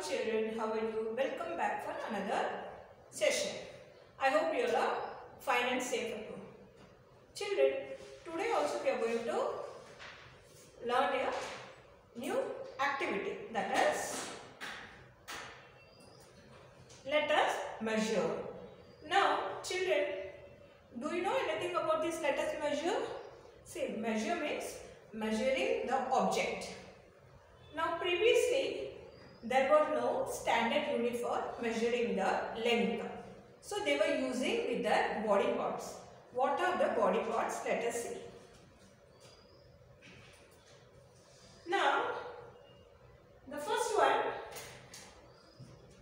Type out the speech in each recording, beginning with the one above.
children, how are you? Welcome back for another session. I hope you are fine and safe at home. Children, today also we are going to learn a new activity, that is, let us measure. Now children, do you know anything about this let us measure? See, measure means measuring the object. Now previously there were no standard unit for measuring the length. So they were using with their body parts. What are the body parts? Let us see. Now the first one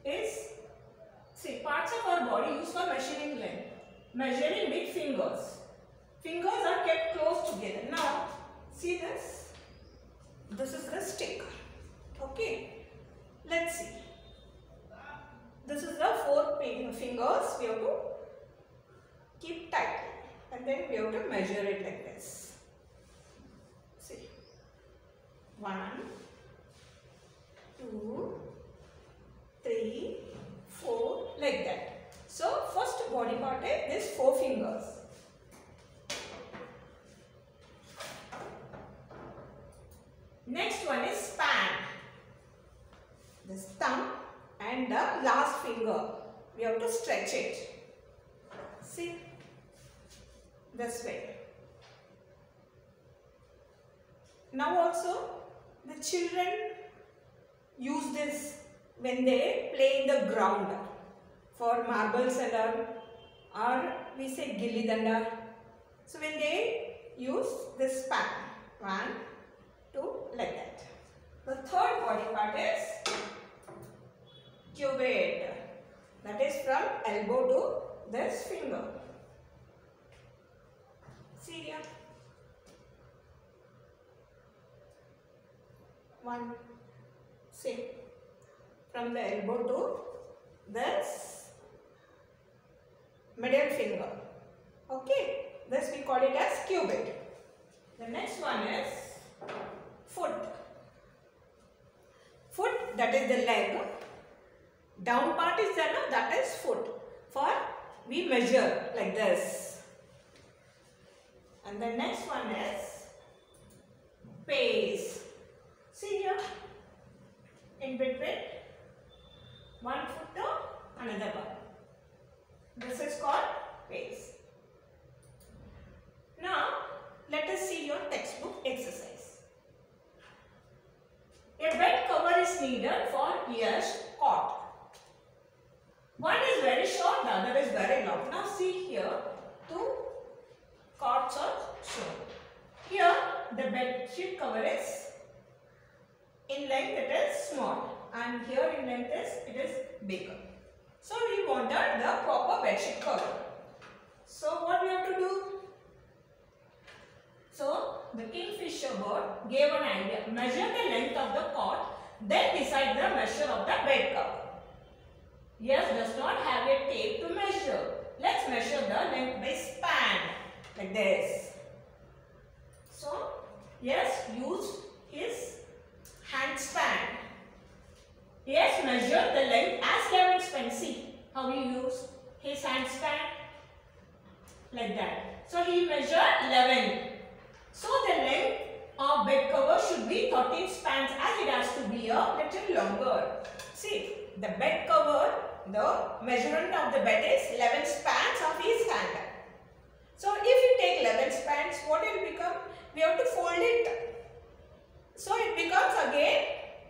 is, see, parts of our body used for measuring length. Measuring with fingers. Fingers are kept close together. Now see this. This is the stick. Okay. Let's see. This is the four fingers. We have to keep tight and then we have to measure it like this. See. 1, 2, 3, 4, like that. So first body part is this 4 fingers. Next one is span. This thumb and the last finger, we have to stretch it. See, this way. Now also the children use this when they play in the ground for marbles and all, or we say gilli danda. So when they use this span, 1, 2, like that. The third body part is cubit, that is from elbow to this finger. See here. 1, see, from the elbow to this middle finger. Okay, this we call it as cubit. The next one is foot. Foot, that is the leg. Down part is there, no? That is foot. For we measure like this. And the next one is pace. See here, in between one foot to another one. This is called pace. Now let us see your textbook exercise. A bed cover is needed for each cot. One is very short, the other is very long. Now see here, 2 cots are shown. Here the bed sheet cover is in length it is small and here in length it is bigger. So we wanted the proper bed sheet cover. So what we have to do? So the kingfisher bird gave an idea. Measure the length of the cot, then decide the measure of the bed cover. Yes, does not have a tape to measure. Let's measure the length by span, like this. So, yes, use his hand span. Yes, measure the length as 11 span. See how he used his hand span, like that. So, he measured 11. So, the length of bed cover should be 13 spans as it has to be a little longer. See, the bed cover, the measurement of the bed is 11 spans of his hand. So if you take 11 spans, what will become? We have to fold it. So it becomes again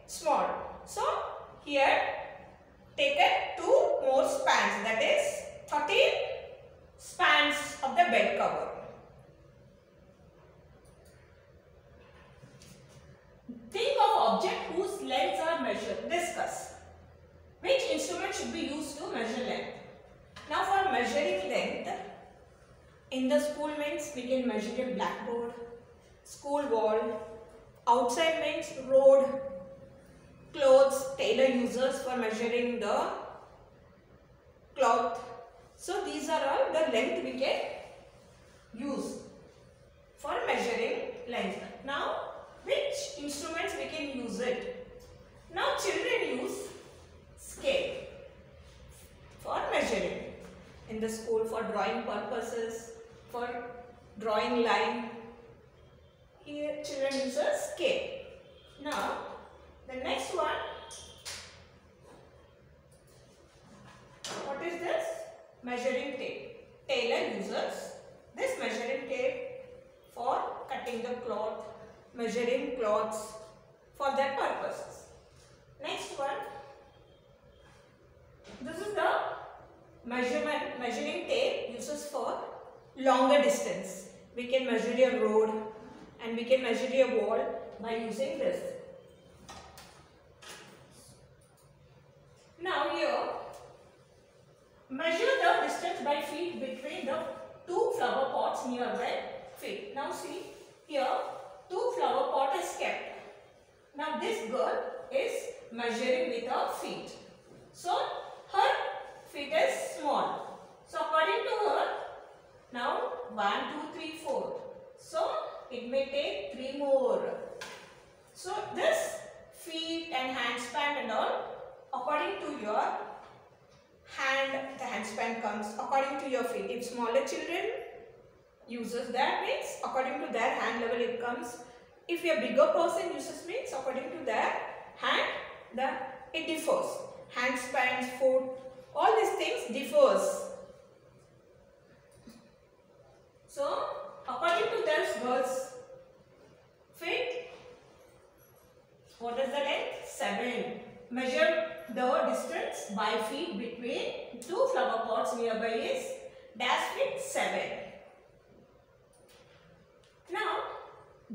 small. So here take 2 more spans, that is 13 spans of the bed cover. Think of object whose lengths are measured. Discuss. Which instrument should be used to measure length? Now for measuring length, in the school means we can measure a blackboard, school wall, outside means road, clothes, tailor uses for measuring the cloth. So these are all the length we can use for measuring length. Now which instruments we can use it? Now children use in the school for drawing purposes, for drawing line. Here children use a scale. Now the next one, what is this? Measuring tape. Tailor uses this measuring tape for cutting the cloth, measuring cloths for their purposes. Next one, this is the measuring tape uses for longer distance. We can measure a road and we can measure a wall by using this. Now here, measure the distance by feet between the two flower pots nearby feet. Now see, here two flower pot is kept. Now this girl is measuring with her feet. So her feet is small. So according to her, now 1, 2, 3, 4. So it may take 3 more. So this feet and hand span and all, according to your hand, the hand span comes according to your feet. If smaller children uses that, means according to their hand level it comes. If a bigger person uses, means according to their hand, it differs. Hand spans, foot, all these things differs. So according to this girl's feet, what is the length? 7. Measure the distance by feet between two flower pots nearby is dash feet 7. Now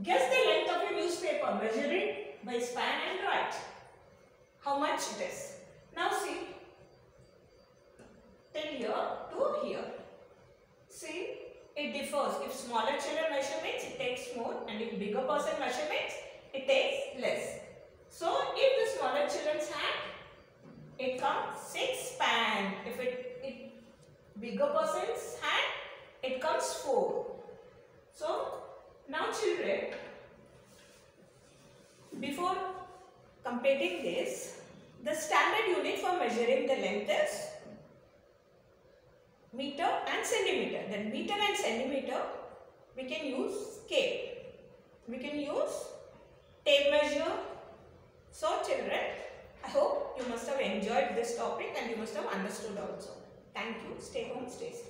guess the length of your newspaper. Measure it by span and write how much it is. Now see, till here to here. See, it differs. If smaller children measurements, it takes more, and if bigger person measurements, it takes less. So if the smaller children's hand, it comes 6 span. If bigger person's hand, it comes 4. So now children, before completing this, the standard unit for measuring the length is meter and centimeter. Then meter and centimeter, we can use scale. We can use tape measure. So children, I hope you must have enjoyed this topic and you must have understood also. Thank you. Stay home, stay safe.